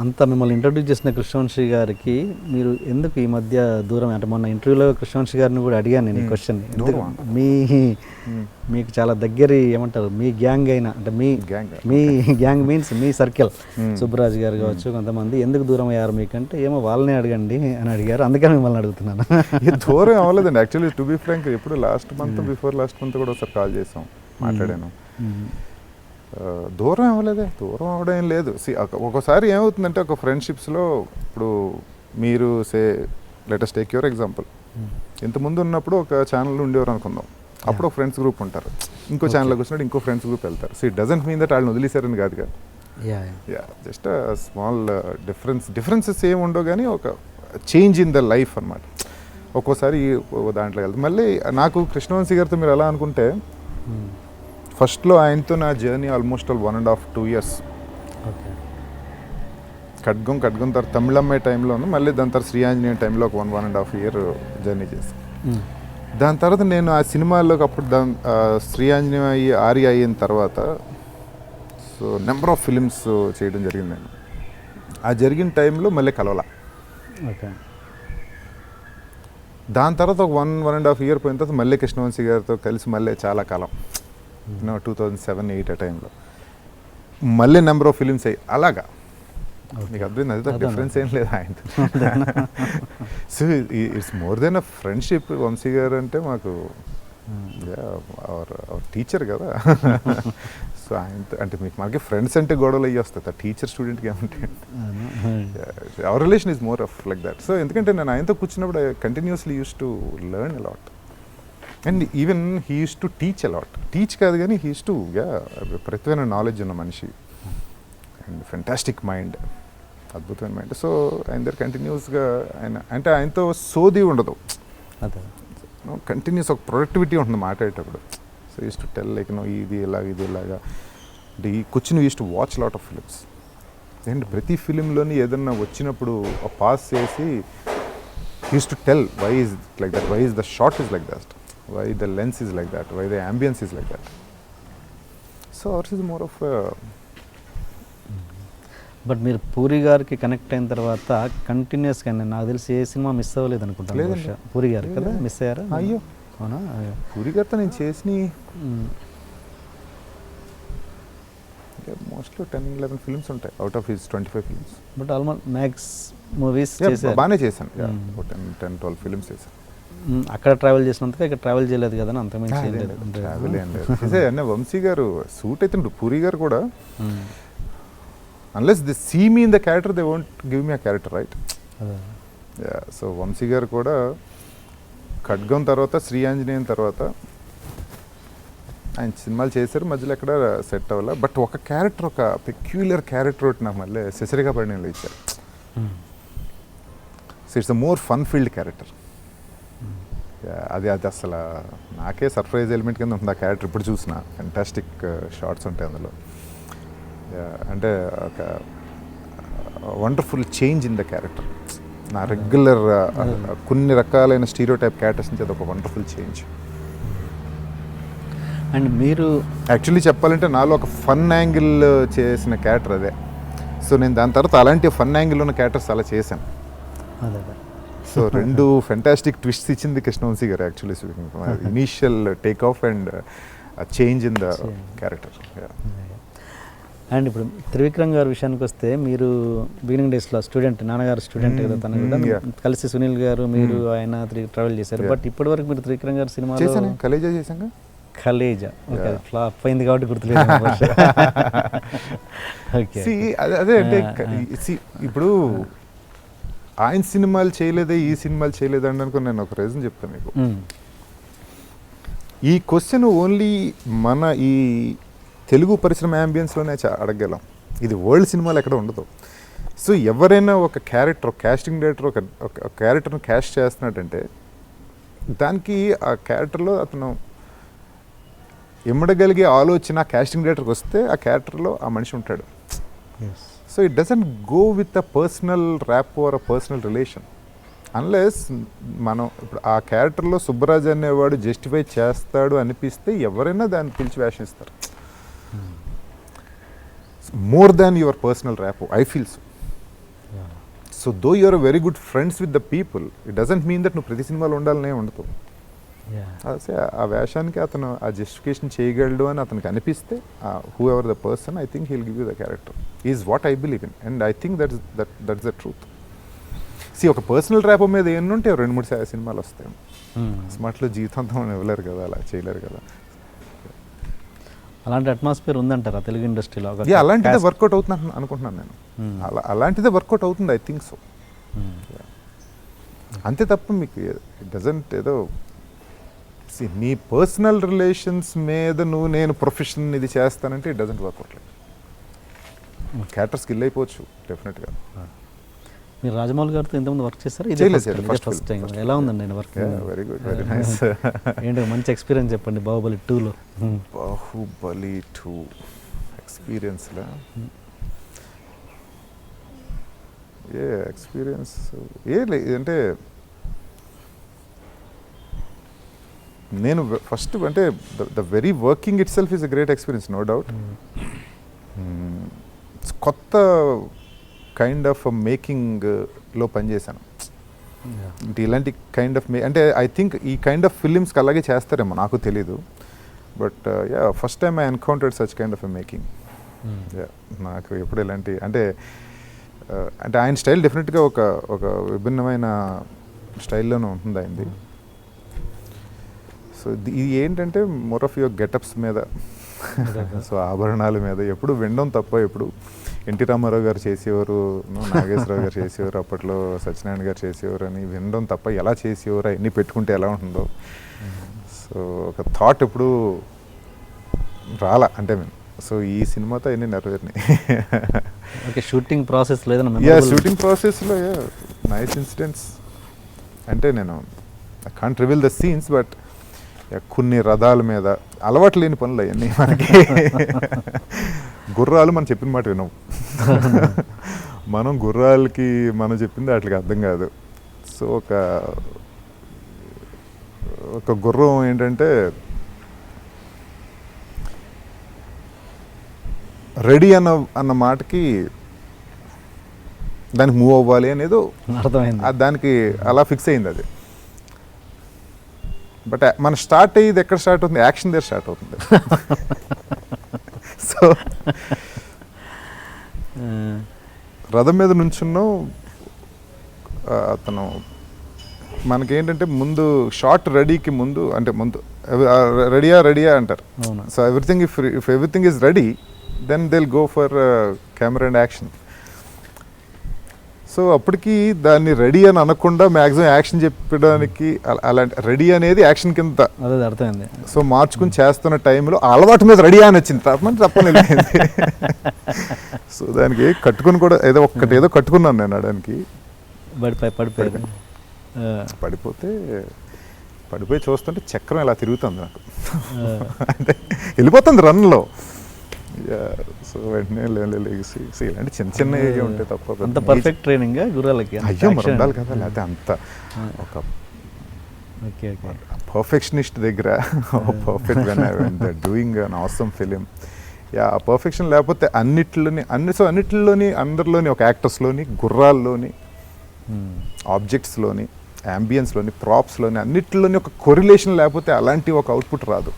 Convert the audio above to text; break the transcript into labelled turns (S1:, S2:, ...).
S1: అంత మిమ్మల్ని ఇంట్రడ్యూస్ చేసిన కృష్ణవంశీ గారికి మీరు ఎందుకు ఈ మధ్య దూరం, అంటే మొన్న ఇంటర్వ్యూలో కృష్ణవంశీ గారిని కూడా అడిగాను నేను ఈ క్వశ్చన్. మీకు చాలా దగ్గరి ఏమంటారు మీ గ్యాంగ్ అయినా, అంటే మీ గ్యాంగ్ మీన్స్ మీ సర్కిల్, సుబ్బరాజ్ గారు కావచ్చు కొంతమంది, ఎందుకు దూరం అయ్యారు మీకంటే ఏమో వాళ్ళనే అడగండి అని అడిగారు, అందుకని మిమ్మల్ని అడుగుతున్నాను.
S2: దూరం అవ్వలేదండి యాక్చువల్లీ, టు బి ఫ్రాంక్. ఎప్పుడు లాస్ట్ మంత్ కూడా ఒకసారి కాల్ చేసాం, మాట్లాడాను. దూరం అవ్వలేదే, దూరం అవ్వడం ఏం లేదు. ఒక్కోసారి ఏమవుతుందంటే ఒక ఫ్రెండ్షిప్స్లో, ఇప్పుడు మీరు లెటెస్ట్ టేక్ యువర్ ఎగ్జాంపుల్, ఇంతకుముందు ఉన్నప్పుడు ఒక ఛానల్ ఉండేవారు అనుకుందాం, అప్పుడు ఒక ఫ్రెండ్స్ గ్రూప్ ఉంటారు, ఇంకో ఛానల్లోకి వచ్చినట్టు ఇంకో ఫ్రెండ్స్ గ్రూప్ వెళ్తారు. So it doesn't mean that వాళ్ళని వదిలేశారని కాదు కదా, జస్ట్ స్మాల్ డిఫరెన్సెస్ ఏమి ఉండవు, కానీ ఒక చేంజ్ ఇన్ ద లైఫ్ అనమాట. ఒక్కోసారి దాంట్లో వెళ్తాం. మళ్ళీ నాకు కృష్ణవంశీ గారితో మీరు ఎలా అనుకుంటే, ఫస్ట్లో ఆయనతో నా జర్నీ ఆల్మోస్ట్ 1.5-2 years. ఖడ్గం తర్వాత తమిళమ్మాయి టైంలో ఉంది, మళ్ళీ దాని తర్వాత శ్రీ ఆంజనేయ టైంలో ఒక 1.5 year జర్నీ చేశాను. దాని తర్వాత నేను ఆ సినిమాల్లోకి అప్పుడు శ్రీ ఆంజనేయ ఆర్య అయిన తర్వాత సో నెంబర్ ఆఫ్ ఫిలిమ్స్ చేయడం జరిగింది. నేను ఆ జరిగిన టైంలో మళ్ళీ కలవాల. దాని తర్వాత ఒక 1.5 year పోయిన తర్వాత మళ్ళీ కృష్ణవంశీ గారితో కలిసి మళ్ళీ చాలా కాలం, 2007-8 ఆ టైంలో మళ్ళీ నెంబర్ ఆఫ్ ఫిలిమ్స్ అయ్యి అలాగా. మీకు అర్థమైంది, అది డిఫరెన్స్ ఏం లేదు ఆయనతో. So it's more than a friendship. Vamshi గారు అంటే మాకు అవర్ టీచర్ కదా. సో ఆయనతో అంటే మనకి ఫ్రెండ్స్ అంటే గొడవలు అయ్యి వస్తాయి, టీచర్ స్టూడెంట్కి ఏమంటే our relation is more of like that. So ఎందుకంటే నేను ఆయనతో కూర్చున్నప్పుడు continuously used to learn a lot, and even he used to teach a lot. Teach కాదు కానీ హీ యూస్ టు ప్రతిమైన నాలెడ్జ్ ఉన్న మనిషి, అండ్ ఫెంటాస్టిక్ మైండ్, అద్భుతమైన మైండ్. సో ఆయన దగ్గర కంటిన్యూస్గా ఆయనతో సోది ఉండదు, కంటిన్యూస్ ఒక ప్రొడక్టివిటీ ఉంటుంది మాట్లాడేటప్పుడు. So used to tell like ఇది ఇలాగా అంటే ఈ కూర్చుని used to watch lot of films. And ప్రతి ఫిలింలోని ఏదన్నా వచ్చినప్పుడు పాస్ చేసి used to tell why is like that, why is the shot is like that, why the lens is like that, why the ambience is like that. So ours is more of
S1: but మీరు పూరి గారికి connect అయిన తర్వాత కంటిన్యూస్గా నాకు తెలిసి ఏ cinema miss అవ్వలేదు అనుకుంటాను. పూరి గారు కదా మిస్ అయ్యారా?
S2: అయ్యో
S1: అవునా,
S2: పూరి గారితో నేను చేసిన మోస్ట్లీ 10-11 ఫిల్మ్స్ ఉంటాయి out of his 25 films.
S1: But almost max movies
S2: బాగానే చేశాను, 10-12 ఫిల్మ్స్ చేశాను.
S1: అక్కడ ట్రావెల్ చేసినంతగా ఇక్కడ ట్రావెల్ చేయలేదు కదా, అంతమంది
S2: ట్రావెల్ ఏం లేదు. అన్న వంశీ గారు సూట్ అవుతుండ్రు, పూరి గారు కూడా. Unless they see me in the character they won't give me a character, right? So Vamshi గారు కూడా ఖడ్గం తర్వాత శ్రీ ఆంజనేయం తర్వాత ఆయన సినిమాలు చేశారు, మధ్యలో ఎక్కడ సెట్ అవ్వాల. బట్ ఒక క్యారెక్టర్, ఒక పెక్యులర్ క్యారెక్టర్ ఒకటి నాకు మళ్ళీ శశరిగా పడినలో ఇచ్చారు. So it's a more fun field character. అది అసలు నాకే సర్ప్రైజ్ ఎలిమెంట్ కింద ఉంటుంది ఆ క్యారెక్టర్. ఇప్పుడు చూసిన ఫెంటాస్టిక్ షార్ట్స్ ఉంటాయి అందులో. అంటే ఒక wonderful change in the character. నా రెగ్యులర్ కొన్ని రకాలైన స్టీరియోటైప్ క్యారెక్టర్స్ నుంచి అది ఒక వండర్ఫుల్ చేంజ్.
S1: అండ్ మీరు
S2: యాక్చువల్లీ చెప్పాలంటే నాలో ఒక ఫన్ యాంగిల్ చేసిన క్యారెక్టర్ అదే. సో నేను దాని తర్వాత అలాంటి ఫన్ యాంగిల్ ఉన్న క్యారెక్టర్స్ అలా చేశాను. సో 2 ఫెంటాస్టిక్ ట్విస్ట్స్ ఇచ్చింది కృష్ణవంశీ గారు actually speaking. Initial take off and change in the character.
S1: And ఇప్పుడు త్రివిక్రమ్ గారి విషయానికి వస్తే, మీరు బిగినింగ్ డేస్లో స్టూడెంట్, నాన్నగారు స్టూడెంట్ కదా, తను కూడా కలిసి సునీల్ గారు మీరు ఆయన ట్రావెల్ చేశారు. బట్ ఇప్పటి వరకు మీరు త్రివిక్రమ్ గారి సినిమా
S2: కలేజా చేశాక
S1: కలేజా ఫ్లాప్ అయింది కాబట్టి గుర్తులేదు.
S2: అదే అంటే ఇప్పుడు ఆయన సినిమాలు చేయలేదే, ఈ సినిమాలు చేయలేదు అనడానికి నేను ఒక రీజన్ చెప్తాను మీకు. ఈ క్వశ్చన్ ఓన్లీ మన ఈ తెలుగు పరిశ్రమ యాంబియన్స్లోనే అడగగలం, ఇది వరల్డ్ సినిమాలు ఎక్కడ ఉండదు. సో ఎవరైనా ఒక క్యారెక్టర్, కాస్టింగ్ డైరెక్టర్ ఒక క్యారెక్టర్ను క్యాస్ట్ చేస్తున్నాడంటే దానికి ఆ క్యారెక్టర్లో అతను ఇమ్మడగలిగే ఆలోచన కాస్టింగ్ డైరెక్టర్కి వస్తే ఆ క్యారెక్టర్లో ఆ మనిషి ఉంటాడు. So it doesn't go with a personal rap or a personal relation unless మనం ఇప్పుడు ఆ క్యారెక్టర్లో సుబ్బరాజ్ అనేవాడు జస్టిఫై చేస్తాడు అనిపిస్తే ఎవరైనా దాన్ని పిలిచి వేషిస్తారు. So more than your personal rapport, I feel so. So though you're very good friends with the people, it doesn't mean that నువ్వు ప్రతి సినిమాలో ఉండాలనే ఉండదు. అదే ఆ వేషానికి అతను ఆ జస్టిఫికేషన్ చేయగలడు అని అతనికి అనిపిస్తే, who ever the person, I think he'll give you the character is what I believe in, and I think that's the truth. ఒక పర్సనల్ ర్యాపో మీద ఎన్నుంటే 2-3 సినిమాలు వస్తాయి. స్మార్ట్లో జీవితాంతం ఇవ్వలేరు కదా, అలా చేయలేరు కదా.
S1: అలాంటి అట్మాస్ఫియర్ ఉందంటారా తెలుగు ఇండస్ట్రీలో?
S2: అలాంటిదే వర్కౌట్ అవుతుంది అనుకుంటున్నాను నేను. అలాంటిదే వర్కౌట్ అవుతుంది, ఐ థింక్ సో. అంతే తప్ప మీకు ఇట్ డజంట్ ఏదో నీ పర్సనల్ రిలేషన్స్ మీద నేను ప్రొఫెషన్ ఇది చేస్తానంటే it doesn't work out. Character skill అయిపోవచ్చు డెఫినెట్గా.
S1: మీరు రాజమౌళి గారితో ఇంతకుముందు వర్క్ చేస్తారు? First time. ఎలా ఉందండి నేను work?
S2: Very good, very nice.
S1: ఏంటో మంచి ఎక్స్పీరియన్స్ చెప్పండి బాహుబలి 2లో.
S2: బాహుబలి 2 ఎక్స్పీరియన్స్లా ఎక్స్పీరియన్స్ అంటే నేను ఫస్ట్ అంటే the very working itself is a great experience, no doubt. కొత్త కైండ్ ఆఫ్ మేకింగ్లో పనిచేశాను. అంటే ఇలాంటి కైండ్ ఆఫ్ అంటే ఐ థింక్ ఈ కైండ్ ఆఫ్ ఫిలిమ్స్కి అలాగే చేస్తారేమో, నాకు తెలీదు. But first time I encountered such kind of a making. నాకు ఎప్పుడు ఇలాంటి అంటే ఆయన స్టైల్ డెఫినెట్గా ఒక విభిన్నమైన స్టైల్లోనే ఉంటుంది అయింది. సో ఇది ఏంటంటే మోర్ ఆఫ్ యువర్ గెటప్స్ మీద, సో ఆభరణాల మీద ఎప్పుడు వినడం తప్ప, ఎప్పుడు ఎన్టీ రామారావు గారు చేసేవారు, నాగేశ్వరరావు గారు చేసేవారు, అప్పట్లో సత్యనారాయణ గారు చేసేవారు అని వినడం తప్ప ఎలా చేసేవారు, అవన్నీ పెట్టుకుంటే ఎలా ఉంటుందో, సో ఒక థాట్ ఎప్పుడు రాలా అంటే మేము. సో ఈ సినిమాతో అవన్నీ నెరవేరినాయి.
S1: ఓకే, షూటింగ్ ప్రాసెస్లో
S2: షూటింగ్ ప్రాసెస్లో నైస్ ఇన్సిడెంట్స్ అంటే నేను I can't reveal the scenes, but కొన్ని రథాల మీద అలవాటు లేని పనులు అవన్నీ మనకి. గుర్రాలు మనం చెప్పిన మాట వినవు, మనం గుర్రాలకి మనం చెప్పింది వాటికి అర్థం కాదు. సో ఒక గుర్రం ఏంటంటే రెడీ అన్న మాటకి దానికి మూవ్ అవ్వాలి అనేదో
S1: అర్థమైంది,
S2: దానికి అలా ఫిక్స్ అయింది అది. బట్ మన స్టార్ట్ అయ్యేది ఎక్కడ స్టార్ట్ అవుతుంది? యాక్షన్ దగ్గర స్టార్ట్ అవుతుంది. సో రథం మీద నుంచున్నాం, అతను మనకేంటంటే ముందు షార్ట్ రెడీకి ముందు అంటే ముందు రెడీయా అంటారు. So everything if everything is ready then they will go for camera and action. So అప్పటికి దాన్ని రెడీ అని అనకుండా మ్యాక్సిమం యాక్షన్ చెప్పడానికి అలాంటి రెడీ అనేది యాక్షన్ కింద
S1: అర్థమైంది.
S2: సో మార్చుకుని చేస్తున్న టైంలో అలవాటు మీద రెడీ అని వచ్చింది, తప్పని వెళ్ళింది. సో దానికి కట్టుకుని కూడా ఏదో కట్టుకున్నాను నేను దానికి. పడిపోయి చూస్తుంటే చక్రం ఇలా తిరుగుతుంది నాకు, అంటే వెళ్ళిపోతుంది రన్లో. సో వెంటనే లేచి ఇలాంటి చిన్న ఉంటాయి తప్ప
S1: అంత పర్ఫెక్ట్ ట్రైనింగ్ గుర్రాలకి
S2: అయ్యో మరి ఉండాలి కదా, లేకపోతే అంత ఒక పర్ఫెక్షనిస్ట్ దగ్గర perfect doing an awesome film. ఆ పర్ఫెక్షన్ లేకపోతే అన్నిట్లోని అందరిలోని ఒక యాక్టర్స్లోని, గుర్రాల్లోని, ఆబ్జెక్ట్స్లోని, అంబియన్స్లోని, ప్రాప్స్లోని, అన్నిట్లోని ఒక కొరిలేషన్ లేకపోతే అలాంటి ఒక అవుట్పుట్ రాదు.